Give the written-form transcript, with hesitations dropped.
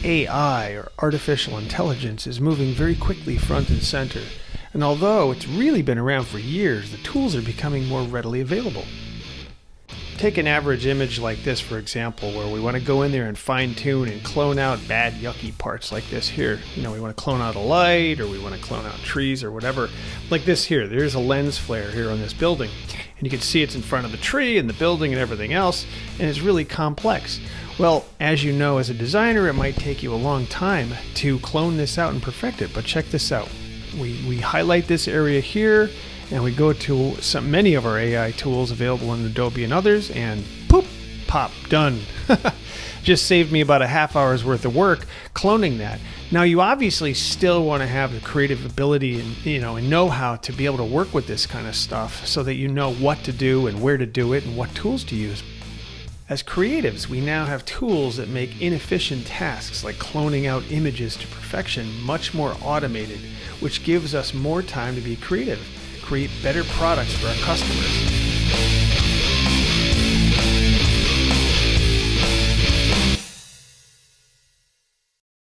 AI, or artificial intelligence, is moving very quickly front and center. And although it's really been around for years, the tools are becoming more readily available. Take an average image like this, for example, where we want to go in there and fine-tune and clone out bad, yucky parts like this here. We want to clone out a light, or we want to clone out trees or whatever. Like this here, there's a lens flare here on this building. And you can see it's in front of the tree and the building and everything else, and it's really complex. Well, as you know, as a designer, it might take you a long time to clone this out and perfect it, but check this out. We highlight this area here, and we go to many of our AI tools available in Adobe and others, and poop, pop, done. Just saved me about a half hour's worth of work cloning that. Now, you obviously still want to have the creative ability and know-how to be able to work with this kind of stuff so that you know what to do and where to do it and what tools to use. As creatives, we now have tools that make inefficient tasks like cloning out images to perfection much more automated, which gives us more time to be creative, create better products for our customers.